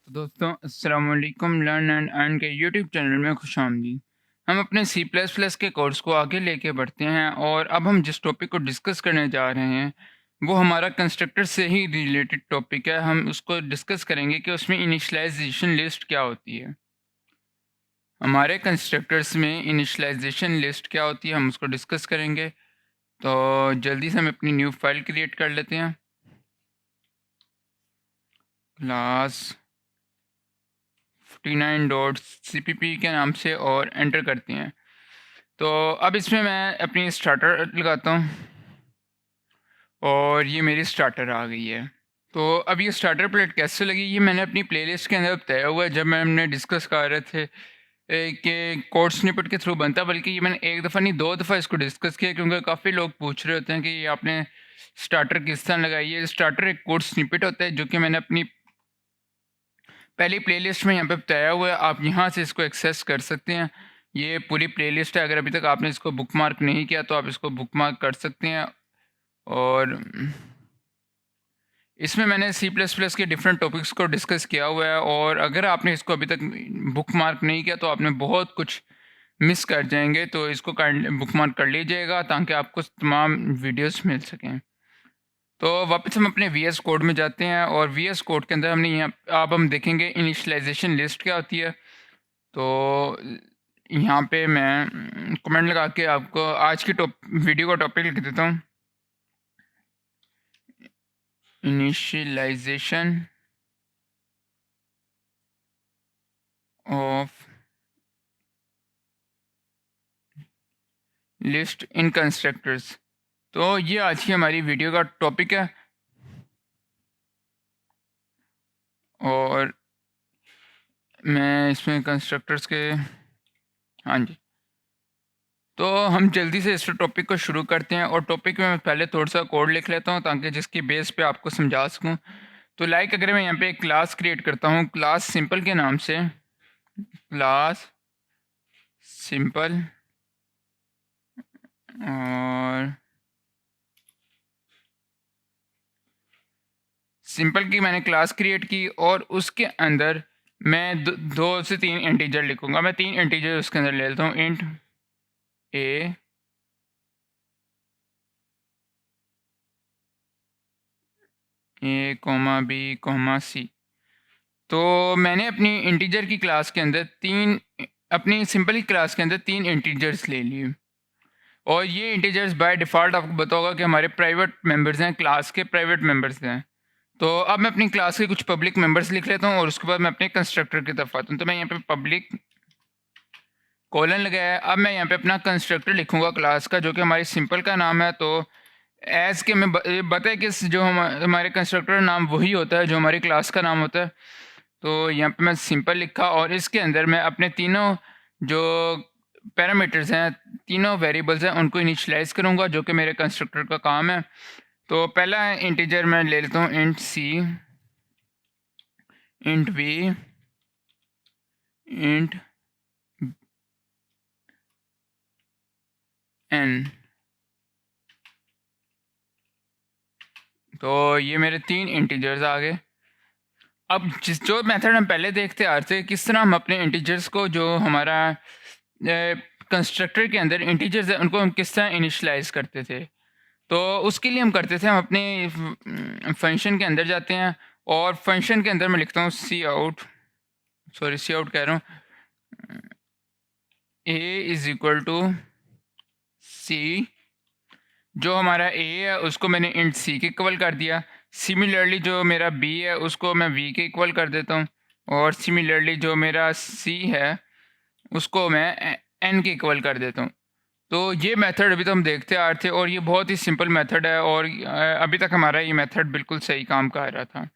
तो दोस्तों अस्सलाम वालेकुम लर्न एंड अर्न के यूट्यूब चैनल में खुशामदीद। हम अपने सी प्लस प्लस के कोर्स को आगे लेके बढ़ते हैं और अब हम जिस टॉपिक को डिस्कस करने जा रहे हैं वो हमारा कंस्ट्रक्टर से ही रिलेटेड टॉपिक है। हम उसको डिस्कस करेंगे कि उसमें इनिशियलाइजेशन लिस्ट क्या होती है। हमारे कंस्ट्रक्टर्स में इनिशियलाइजेशन लिस्ट क्या होती है हम उसको डिस्कस करेंगे। तो जल्दी से हम अपनी न्यू फाइल क्रिएट कर लेते हैं, क्लास 59.cpp के नाम से, और एंटर करते हैं। तो अब इसमें मैं अपनी स्टार्टर लगाता हूँ और ये मेरी स्टार्टर आ गई है। तो अब ये स्टार्टर प्लेट कैसे लगी ये मैंने अपनी प्लेलिस्ट के अंदर बताया हुआ है जब हमने डिस्कस कर रहे थे कि कोड स्निपेट के थ्रू बनता, बल्कि ये मैंने एक दफ़ा नहीं दो दफ़ा इसको डिस्कस किया क्योंकि काफ़ी लोग पूछ रहे होते हैं कि ये आपने स्टार्टर किस तरह लगाई है। स्टार्टर एक कोड स्निपेट होता है जो कि मैंने अपनी पहली प्लेलिस्ट में यहाँ पे बताया हुआ है। आप यहाँ से इसको एक्सेस कर सकते हैं। ये पूरी प्लेलिस्ट है, अगर अभी तक आपने इसको बुकमार्क नहीं किया तो आप इसको बुकमार्क कर सकते हैं। और इसमें मैंने सी प्लस प्लस के डिफरेंट टॉपिक्स को डिस्कस किया हुआ है, और अगर आपने इसको अभी तक बुकमार्क नहीं किया तो आपने बहुत कुछ मिस कर जाएंगे। तो इसको बुकमार्क कर लीजिएगा ताकि आपको तमाम वीडियोस मिल सकें। तो वापस हम अपने वी एस कोड में जाते हैं और वी एस कोड के अंदर हमने यहाँ अब हम देखेंगे इनिशियलाइजेशन लिस्ट क्या होती है। तो यहाँ पे मैं कमेंट लगा के आपको आज की वीडियो का टॉपिक लिख देता हूँ, initialization of list in constructors. तो ये आज की हमारी वीडियो का टॉपिक है। और मैं इसमें कंस्ट्रक्टर्स के, हाँ जी, तो हम जल्दी से इस टॉपिक को शुरू करते हैं। और टॉपिक में मैं पहले थोड़ा सा कोड लिख लेता हूँ ताकि जिसकी बेस पे आपको समझा सकूँ। तो लाइक अगर मैं यहाँ पे एक क्लास क्रिएट करता हूँ क्लास सिंपल के नाम से, क्लास सिंपल, और सिंपल की मैंने क्लास क्रिएट की और उसके अंदर मैं दो से तीन इंटीजर लिखूंगा। मैं तीन इंटीजर उसके अंदर ले लेता हूँ, इंट ए, बी सी। तो मैंने अपनी इंटीजर की क्लास के अंदर अपनी सिंपल की क्लास के अंदर तीन इंटीजर्स ले लिए। और ये इंटीजर्स बाय डिफ़ॉल्ट आपको पता होगा कि हमारे प्राइवेट मेंबर्स हैं, क्लास के प्राइवेट मेंबर्स हैं। तो अब मैं अपनी क्लास के कुछ पब्लिक मेंबर्स लिख लेता हूँ और उसके बाद मैं अपने कंस्ट्रक्टर की तरफ आता हूँ। तो मैं यहाँ पे पब्लिक कोलन लगाया है। अब मैं यहाँ पे अपना कंस्ट्रक्टर लिखूंगा क्लास का जो कि हमारी सिंपल का नाम है। तो एज के मैं बताए कि जो हमारे कंस्ट्रक्टर नाम वही होता है जो हमारी क्लास का नाम होता है। तो यहाँ पे मैं सिंपल लिखा और इसके अंदर मैं अपने तीनों जो पैरामीटर्स हैं, तीनों वेरिएबल्स हैं, उनको इनिशियलाइज करूँगा जो कि मेरे कंस्ट्रक्टर का काम है। तो पहला इंटीजर मैं ले लेता हूँ int c, int v, int n. तो ये मेरे तीन इंटीजर्स आ गए। अब जो मेथड हम पहले देखते आ रहे थे किस तरह हम अपने इंटीजर्स को, जो हमारा कंस्ट्रक्टर के अंदर इंटीजर्स है, उनको हम किस तरह इनिशियलाइज करते थे। तो उसके लिए हम करते थे, हम अपने फंक्शन के अंदर जाते हैं और फंक्शन के अंदर मैं लिखता हूँ सी आउट कह रहा हूँ, ए इज इक्वल टू सी। जो हमारा ए है उसको मैंने इंट सी के इक्वल कर दिया। सिमिलरली जो मेरा बी है उसको मैं वी के इक्वल कर देता हूँ, और सिमिलरली जो मेरा सी है उसको मैं एन के इक्वल कर देता हूँ। तो ये मेथड अभी तो हम देखते आ रहे थे और ये बहुत ही सिंपल मेथड है, और अभी तक हमारा ये मेथड बिल्कुल सही काम कर रहा था।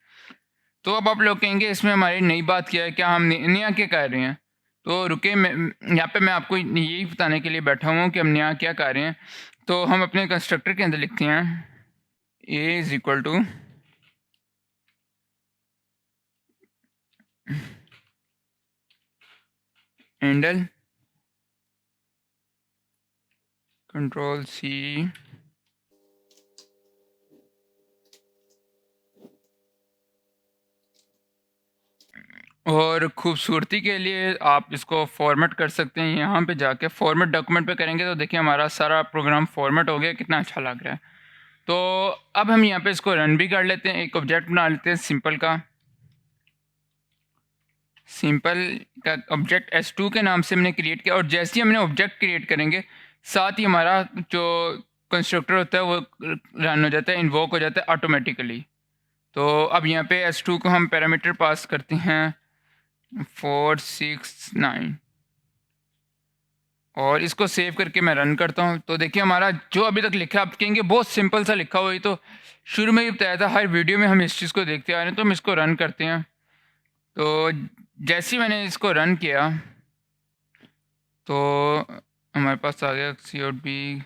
तो अब आप लोग कहेंगे इसमें हमारी नई बात क्या है, क्या हम नया क्या कर रहे हैं। तो रुके, मैं यहाँ पे मैं आपको यही बताने के लिए बैठा हूँ कि हम नया क्या कर रहे हैं। तो हम अपने कंस्ट्रक्टर के अंदर लिखते हैं A is equal to handle control C और खूबसूरती के लिए आप इसको फ़ॉर्मेट कर सकते हैं, यहाँ पे जाके फ़ॉर्मेट डॉक्यूमेंट पे करेंगे तो देखिए हमारा सारा प्रोग्राम फ़ॉर्मेट हो गया, कितना अच्छा लग रहा है। तो अब हम यहाँ पे इसको रन भी कर लेते हैं, एक ऑब्जेक्ट बना लेते हैं सिंपल का। सिंपल का ऑब्जेक्ट S2 के नाम से हमने क्रिएट किया, और जैसे ही हमने ऑब्जेक्ट क्रिएट करेंगे, साथ ही हमारा जो कंस्ट्रक्टर होता है वो रन हो जाता है, इन्वोक हो जाता है ऑटोमेटिकली। तो अब यहाँ पे S2 को हम पैरामीटर पास करते हैं 4, 6, 9, और इसको सेव करके मैं रन करता हूँ। तो देखिए हमारा जो अभी तक लिखा है, आप कहेंगे बहुत सिंपल सा लिखा हुआ है, तो शुरू में ही बताया था, हर वीडियो में हम इस चीज़ को देखते आ रहे हैं। तो हम इसको रन करते हैं। तो जैसे ही मैंने इसको रन किया तो हमारे पास आ गया COD।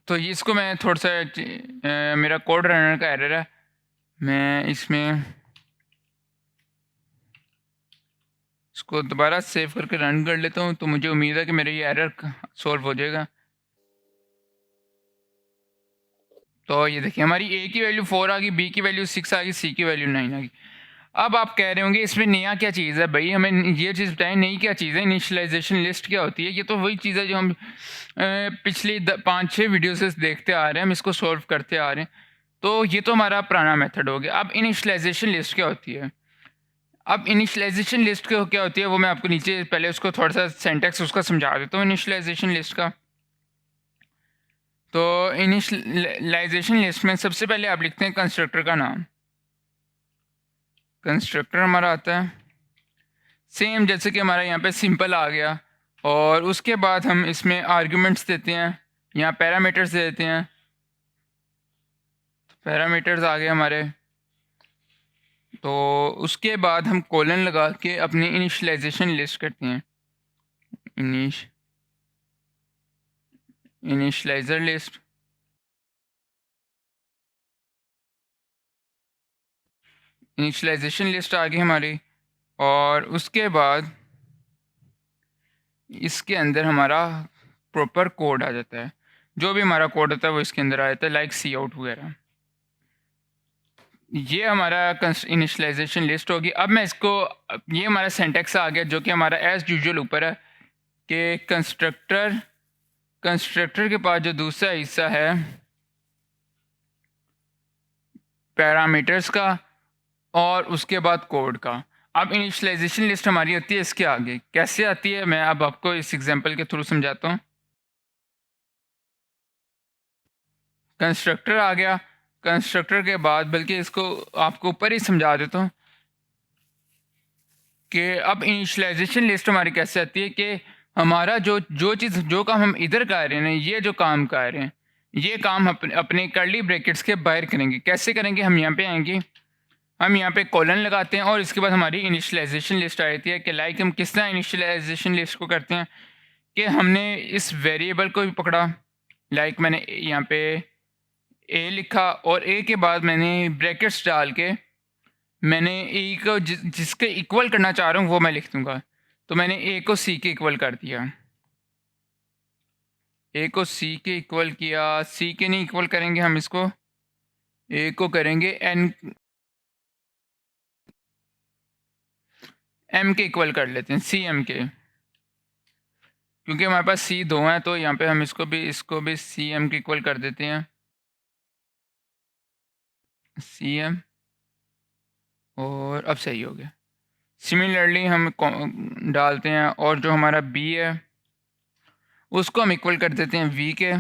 तो ये इसको मैं थोड़ा सा मेरा कोड रनर का एरर है, मैं इसमें इसको दोबारा सेव करके रन कर लेता हूँ, तो मुझे उम्मीद है कि मेरा ये एरर सॉल्व हो जाएगा। तो ये देखिए हमारी A की वैल्यू 4 आ गई, B की वैल्यू 6 आ गई, C की वैल्यू 9 आ गई। अब आप कह रहे होंगे इसमें नया क्या चीज़ है भाई, हमें ये चीज़ बताएं, नई क्या चीज़ है, इनिशियलाइजेशन लिस्ट क्या होती है। ये तो वही चीज़ है जो हम पिछली 5-6 वीडियो से देखते आ रहे हैं, हम इसको सॉल्व करते आ रहे हैं। तो ये तो हमारा पुराना मेथड हो गया। अब इनिशियलाइजेशन लिस्ट क्या होती है? अब इनिशियलाइजेशन लिस्ट क्या होती है वो मैं आपको नीचे पहले उसको थोड़ा सा सेंटेक्स उसका समझा देता हूँ इनिशियलाइजेशन लिस्ट का। तो इनिशियलाइजेशन लिस्ट में सबसे पहले आप लिखते हैं कंस्ट्रक्टर का नाम। कंस्ट्रक्टर हमारा आता है सेम जैसे कि हमारा यहाँ पे सिंपल आ गया, और उसके बाद हम इसमें आर्ग्यूमेंट्स देते हैं, यहाँ पैरामीटर्स देते हैं। पैरामीटर्स आ गए हमारे, तो उसके बाद हम कोलन लगा के अपनी इनिशियलाइजेशन लिस्ट करते हैं। इनिशियलाइजर लिस्ट, इनिशियलाइजेशन लिस्ट आ गई हमारी, और उसके बाद इसके अंदर हमारा प्रॉपर कोड आ जाता है। जो भी हमारा कोड होता है वो इसके अंदर आ जाता है, लाइक सी आउट वगैरह। ये हमारा इनिशियलाइजेशन लिस्ट होगी। अब मैं इसको, ये हमारा सिंटैक्स आ गया जो कि हमारा एज यूजुअल ऊपर है कि कंस्ट्रक्टर के पास जो दूसरा हिस्सा है पैरामीटर्स का, और उसके बाद कोड का। अब इनिशियलाइजेशन लिस्ट हमारी होती है इसके आगे, कैसे आती है मैं अब आपको इस एग्जांपल के थ्रू समझाता हूँ। कंस्ट्रक्टर आ गया, कंस्ट्रक्टर के बाद बल्कि इसको आपको ऊपर ही समझा देता हूँ कि अब इनिशियलाइजेशन लिस्ट हमारी कैसे आती है कि हमारा जो काम हम इधर कर रहे हैं, ये जो काम कर रहे हैं, ये काम अपने कर्ली ब्रैकेट्स के बाहर करेंगे। कैसे करेंगे? हम यहाँ पे आएंगे, हम यहाँ पे कॉलन लगाते हैं, और इसके बाद हमारी इनिशियलाइजेशन लिस्ट आ जाती है कि लाइक हम किस तरह इनिशियलाइजेशन लिस्ट को करते हैं कि हमने इस वेरिएबल को भी पकड़ा, लाइक मैंने यहाँ पे ए लिखा, और ए के बाद मैंने ब्रैकेट्स डाल के मैंने ए को जिसके इक्वल करना चाह रहा हूँ वो मैं लिख दूंगा। तो मैंने ए को सी के इक्वल कर दिया, ए को सी के इक्वल किया। सी के नहीं इक्वल करेंगे हम इसको, ए को करेंगे एम के इक्वल कर लेते हैं, सी एम के, क्योंकि हमारे पास सी 2 हैं। तो यहाँ पे हम इसको भी सी एम के इक्वल कर देते हैं, सी एम, और अब सही हो गया। सिमिलरली हम डालते हैं, और जो हमारा बी है उसको हम इक्वल कर देते हैं वी के,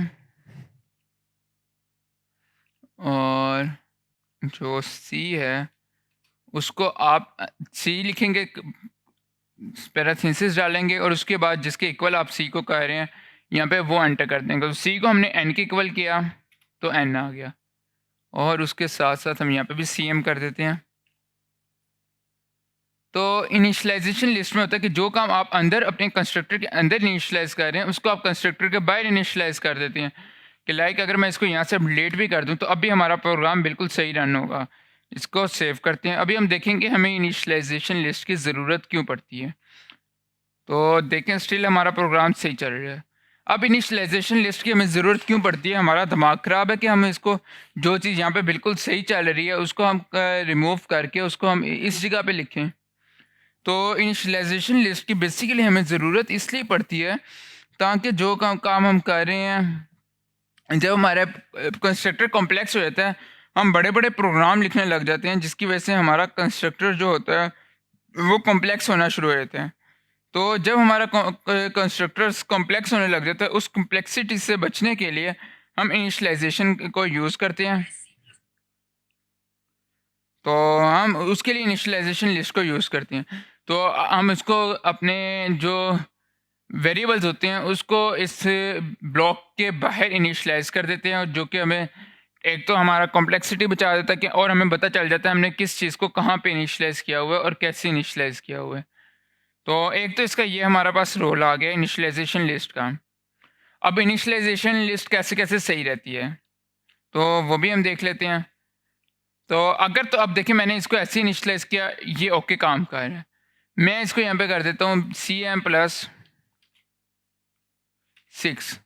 और जो सी है उसको आप सी लिखेंगे, पैराथेसिस डालेंगे, और उसके बाद जिसके इक्वल आप सी को कह रहे हैं यहाँ पे वो एंटर कर देंगे। तो सी को हमने एन के इक्वल किया तो एन आ गया, और उसके साथ साथ हम यहाँ पे भी सी एम कर देते हैं। तो इनिशियलाइजेशन लिस्ट में होता है कि जो काम आप अंदर अपने कंस्ट्रक्टर के अंदर इनिशियलाइज़ कर रहे हैं उसको आप कंस्ट्रक्टर के बाहर इनिशियलाइज़ कर देते हैं कि लाइक अगर मैं इसको यहाँ से डिलीट भी कर दूँ तो अब भी हमारा प्रोग्राम बिल्कुल सही रन होगा। इसको सेव करते हैं। अभी हम देखेंगे हमें इनिशियलाइजेशन लिस्ट की ज़रूरत क्यों पड़ती है। तो देखें स्टिल हमारा प्रोग्राम सही चल रहा है। अब इनिशियलाइजेशन लिस्ट की हमें ज़रूरत क्यों पड़ती है? हमारा दिमाग ख़राब है कि हम इसको, जो चीज़ यहाँ पे बिल्कुल सही चल रही है उसको हम रिमूव करके उसको हम इस जगह पे लिखें। तो इनिशियलाइजेशन लिस्ट की बेसिकली हमें ज़रूरत इसलिए पड़ती है ताकि जो काम हम कर रहे हैं, जब हमारा कंस्ट्रक्टर कॉम्प्लेक्स हो जाता है, हम बड़े-बड़े प्रोग्राम लिखने लग जाते हैं, जिसकी वजह से हमारा कंस्ट्रक्टर जो होता है वो कॉम्प्लेक्स होना शुरू हो जाता है। तो जब हमारा कंस्ट्रक्टर्स कॉम्प्लेक्स होने लग जाता है, उस कॉम्प्लेक्सिटी से बचने के लिए हम इनिशियलाइजेशन को यूज़ करते हैं। तो हम उसके लिए इनिशियलाइजेशन लिस्ट को यूज़ करते हैं। तो हम इसको अपने जो वेरिएबल्स होते हैं उसको इस ब्लॉक के बाहर इनिशियलाइज़ कर देते हैं, और जो कि हमें एक तो हमारा कॉम्प्लेक्सिटी बचा देता है कि, और हमें पता चल जाता है हमने किस चीज़ को कहाँ पे इनिशियलाइज़ किया हुआ है और कैसे इनिशियलाइज़ किया हुआ है। तो एक तो इसका ये हमारे पास रोल आ गया इनिशियलाइजेशन लिस्ट का। अब इनिशियलाइजेशन लिस्ट कैसे-कैसे सही रहती है, तो वो भी हम देख लेते हैं। तो अगर, तो अब देखिए मैंने इसको ऐसे इनिशियलाइज़ किया, ये ओके काम कर रहा है। मैं इसको यहाँ पे कर देता हूँ cm + 6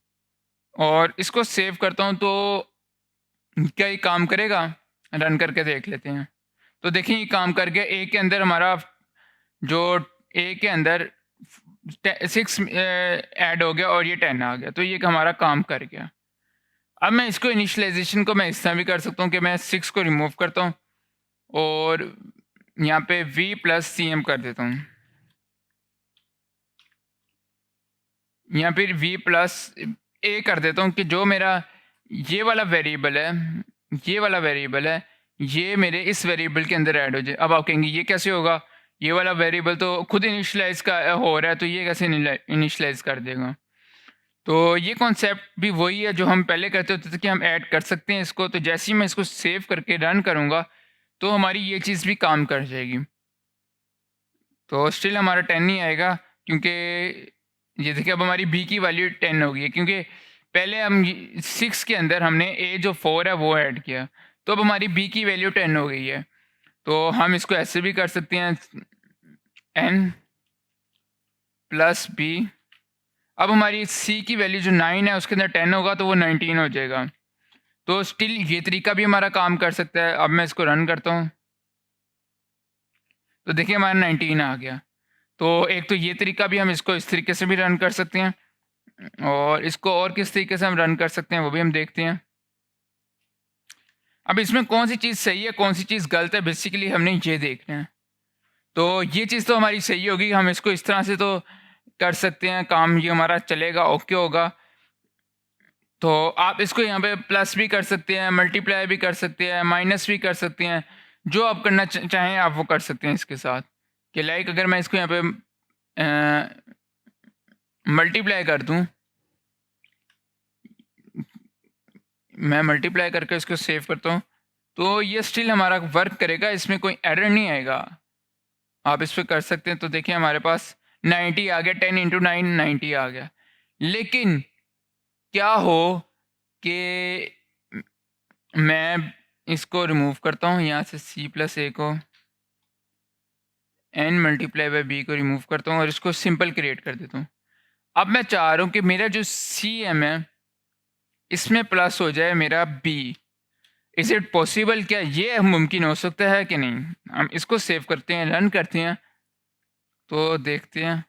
और इसको सेव करता हूँ, तो क्या ये काम करेगा? रन करके देख लेते हैं। तो देखिए ये काम कर गया। ए के अंदर हमारा जो ए के अंदर 6 ऐड हो गया और ये 10 आ गया, तो ये हमारा काम कर गया। अब मैं इसको इनिशियलाइजेशन को मैं इस तरह भी कर सकता हूँ कि मैं 6 को रिमूव करता हूँ और यहाँ पे v + cm कर देता हूँ। यहाँ पे v + a कर देता हूँ कि जो मेरा ये वाला वेरिएबल है, ये वाला वेरिएबल है, ये मेरे इस वेरिएबल के अंदर ऐड हो जाए। अब आप कहेंगे ये कैसे होगा? ये वाला वेरिएबल तो खुद इनिशियलाइज़ का हो रहा है, तो ये कैसे इनिशियलाइज़ कर देगा? तो ये कॉन्सेप्ट भी वही है जो हम पहले करते होते थे कि हम ऐड कर सकते हैं इसको। तो जैसे ही मैं इसको सेव करके रन करूँगा, तो हमारी ये चीज़ भी काम कर जाएगी। तो स्टिल हमारा 10 ही आएगा, क्योंकि ये देखिए अब हमारी b की वैल्यू 10 हो गई है, क्योंकि पहले हम 6 के अंदर हमने a जो 4 है वो ऐड किया, तो अब हमारी b की वैल्यू 10 हो गई है। तो हम इसको ऐसे भी कर सकते हैं n + b। अब हमारी c की वैल्यू जो 9 है उसके अंदर 10 होगा, तो वो 19 हो जाएगा। तो स्टिल ये तरीका भी हमारा काम कर सकता है। अब मैं इसको रन करता हूँ, तो देखिए हमारा 19 आ गया। तो एक तो ये तरीका भी, हम इसको इस तरीके से भी रन कर सकते हैं, और इसको और किस तरीके से हम रन कर सकते हैं वो भी हम देखते हैं। अब इसमें कौन सी चीज़ सही है, कौन सी चीज़ गलत है, बेसिकली हमने ये देखना है। तो ये चीज़ तो हमारी सही होगी, हम इसको इस तरह से तो कर सकते हैं, काम ये हमारा चलेगा, ओके होगा। तो आप इसको यहाँ पे प्लस भी कर सकते हैं, मल्टीप्लाई भी कर सकते हैं, माइनस भी कर सकते हैं, जो आप करना चाहें आप वो कर सकते हैं इसके साथ। कि लाइक अगर मैं इसको यहाँ पे मल्टीप्लाई कर दूँ, मैं मल्टीप्लाई करके इसको सेव करता हूँ, तो ये स्टिल हमारा वर्क करेगा, इसमें कोई एरर नहीं आएगा। आप इस पे कर सकते हैं। तो देखिए हमारे पास 90 आ गया, 10 × 9 90 आ गया। लेकिन क्या हो कि मैं इसको रिमूव करता हूँ यहाँ से, c + a को, n × b को रिमूव करता हूँ और इसको सिंपल क्रिएट कर देता हूँ। अब मैं चाह रहा हूँ कि मेरा जो cm है इसमें प्लस हो जाए मेरा b। Is it possible? क्या ये मुमकिन हो सकता है कि नहीं? हम इसको सेव करते हैं, रन करते हैं, तो देखते हैं।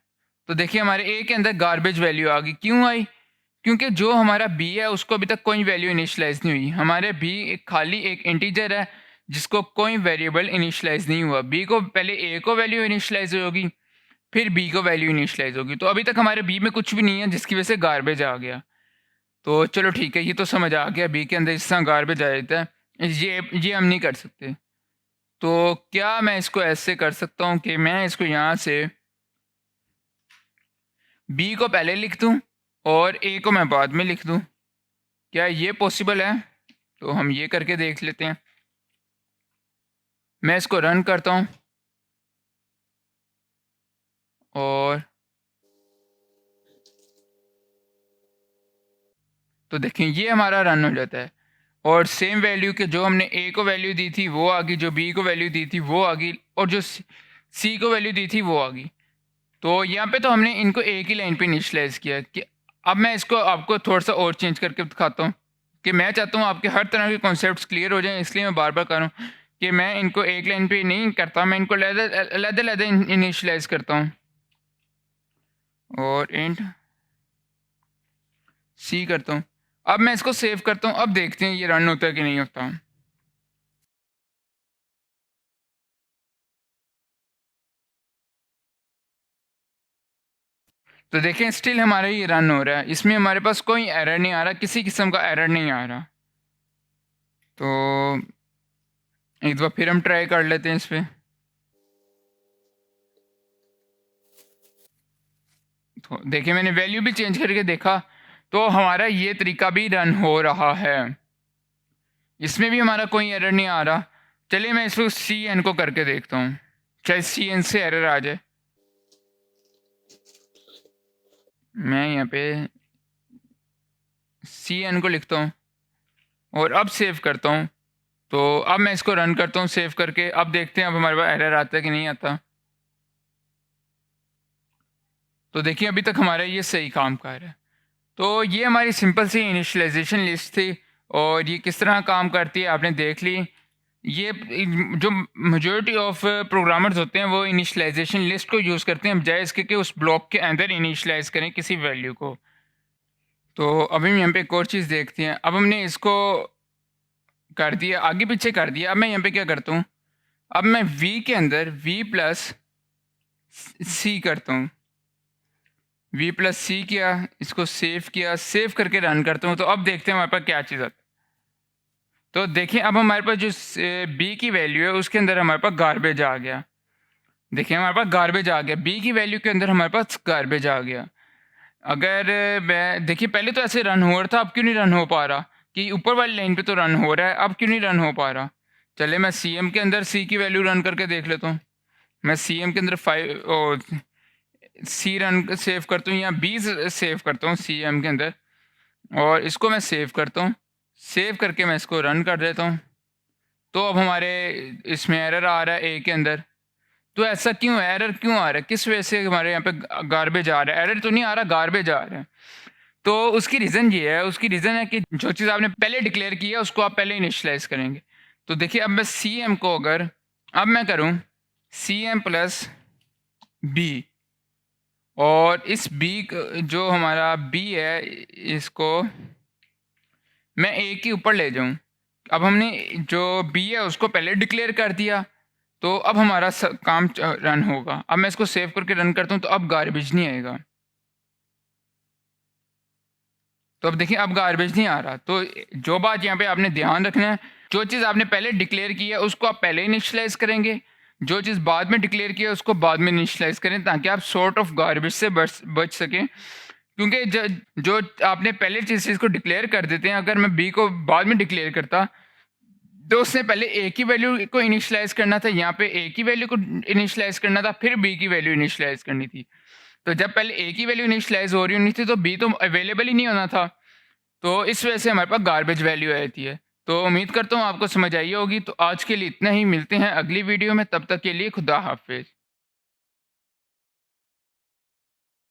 तो देखिए हमारे a के अंदर गार्बेज वैल्यू आ गई। क्यों आई? क्योंकि जो हमारा b है उसको अभी तक कोई वैल्यू इनिशियलाइज़ नहीं हुई। हमारे b एक खाली एक इंटीजर है जिसको कोई वेरिएबल इनिशियलाइज़ नहीं हुआ। b को पहले a को वैल्यू इनिशियलाइज़ होगी, फिर b को वैल्यू इनिशियलाइज़ होगी। तो अभी तक हमारे b में कुछ भी नहीं है, जिसकी वजह से गार्बेज आ गया। तो चलो ठीक है, ये तो समझ आ गया, b के अंदर इस तरह गार्बेज आ जाता है। ये हम नहीं कर सकते। तो क्या मैं इसको ऐसे कर सकता हूँ कि मैं इसको यहाँ से b को पहले लिख दूँ और a को मैं बाद में लिख दूँ? क्या ये पॉसिबल है? तो हम ये करके देख लेते हैं। मैं इसको रन करता हूँ और तो देखें ये हमारा रन हो जाता है, और सेम वैल्यू के जो हमने a को वैल्यू दी थी वो आ गई, जो b को वैल्यू दी थी वो आ गई, और जो c को वैल्यू दी थी वो आ गई। तो यहाँ पे तो हमने इनको एक ही लाइन पे इनिशियलाइज़ किया कि अब मैं इसको आपको थोड़ा-सा और चेंज करके दिखाता हूँ कि मैं चाहता हूँ आपके हर तरह के कॉन्सेप्ट्स क्लियर हो जाएँ, इसलिए मैं बार-बार कर रहा हूँ कि मैं इनको एक लाइन पे नहीं करता, मैं इनको अलग-अलग इनिशियलाइज़ करता हूँ। और इंट सी करता हूँ। अब मैं इसको सेव करता हूँ, अब देखते हैं ये रन होता है कि नहीं होता। तो देखें स्टिल हमारा ये रन हो रहा है, इसमें हमारे पास कोई एरर नहीं आ रहा, किसी किस्म का एरर नहीं आ रहा। तो एक बार फिर हम ट्राई कर लेते हैं इस पे। तो देखिए मैंने वैल्यू भी चेंज करके देखा, तो हमारा ये तरीका भी रन हो रहा है। इसमें भी हमारा कोई एरर नहीं आ रहा। चलिए मैं इसको CN को करके देखता हूँ, शायद CN से एरर आ जाए। मैं यहाँ पे CN को लिखता हूँ और अब सेव करता हूँ। तो अब मैं इसको रन करता हूँ सेव करके, अब देखते हैं अब हमारे पास एरर आता है कि नहीं आता। तो देखिए अभी तक हमारा ये सही काम कर रहा है। तो ये हमारी सिंपल सी इनिशियलाइजेशन लिस्ट थी और ये किस तरह काम करती है आपने देख ली। ये जो मेजॉरिटी ऑफ प्रोग्रामर्स होते हैं वो इनिशियलाइजेशन लिस्ट को यूज़ करते हैं बजाय इसके कि उस ब्लॉक के अंदर इनिशियलाइज करें किसी वैल्यू को। तो अभी हम यहाँ पे एक और चीज़ देखते हैं। अब हमने इसको कर दिया, आगे पीछे कर दिया। अब मैं यहाँ पे क्या करता हूँ, अब मैं v के अंदर v प्लस सी करता हूँ। v प्लस सी किया, इसको सेव किया, सेव करके रन करता हूँ। तो अब देखते हैं हमारे पास क्या चीज़ आती है। तो देखिए अब हमारे पास जो b की वैल्यू है उसके अंदर हमारे पास गार्बेज आ गया। देखिए हमारे पास गार्बेज आ गया, b की वैल्यू के अंदर हमारे पास गार्बेज आ गया। अगर मैं देखिए पहले तो ऐसे रन हो रहा था, अब क्यों नहीं रन हो पा रहा कि ऊपर वाली लाइन पे तो रन हो रहा है, अब क्यों नहीं रन हो पा रहा। चले मैं CM के अंदर c की वैल्यू रन करके देख लेता हूँ। मैं CM के अंदर 5 सी रन सेव करता हूँ या 20 सेव करता हूँ CM के अंदर और इसको मैं सेव करता हूँ। सेव करके मैं इसको रन कर देता हूँ। तो अब हमारे इसमें एरर आ रहा है A के अंदर। तो ऐसा क्यों है, एरर क्यों आ रहा है, किस वजह से हमारे यहाँ पे गार्बेज आ रहा है। एरर तो नहीं आ रहा, गार्बेज आ रहा है। तो उसकी रीज़न ये है, उसकी रीज़न है कि जो चीज़ आपने पहले डिक्लेयर की है उसको आप पहले इनिशियलाइज करेंगे। तो देखिए अब मैं CM को अगर अब मैं करूँ CM प्लस B और इस B जो हमारा B है इसको मैं A के ऊपर ले जाऊँ। अब हमने जो B है उसको पहले डिक्लेयर कर दिया, तो अब हमारा काम रन होगा। अब मैं इसको सेव करके रन करता हूँ तो अब गार्बेज नहीं आएगा। तो अब देखिए अब गार्बेज नहीं आ रहा। तो जो बात यहाँ पे आपने ध्यान रखना है, जो चीज़ आपने पहले डिक्लेयर की है उसको आप पहले इनिशियलाइज करेंगे, जो चीज़ बाद में डिक्लेयर की है उसको बाद में इनिशियलाइज करें ताकि आप सॉर्ट ऑफ गार्बेज से बच सकें। क्योंकि जो आपने पहले चीज़ को डिक्लेयर कर देते हैं, अगर मैं B को बाद में डिक्लेयर करता तो उसने पहले A की वैल्यू को इनिशियलाइज करना था, यहाँ पे A की वैल्यू को इनिशियलाइज करना था, फिर B की वैल्यू इनिशियलाइज करनी थी। तो जब पहले A की वैल्यू इनिशियलाइज हो रही होनी थी तो B तो अवेलेबल ही नहीं होना था। तो इस वजह से हमारे पास गार्बेज वैल्यू आती है। तो उम्मीद करता हूँ आपको समझ आई होगी। तो आज के लिए इतना ही, मिलते हैं अगली वीडियो में, तब तक के लिए खुदा हाफिज़।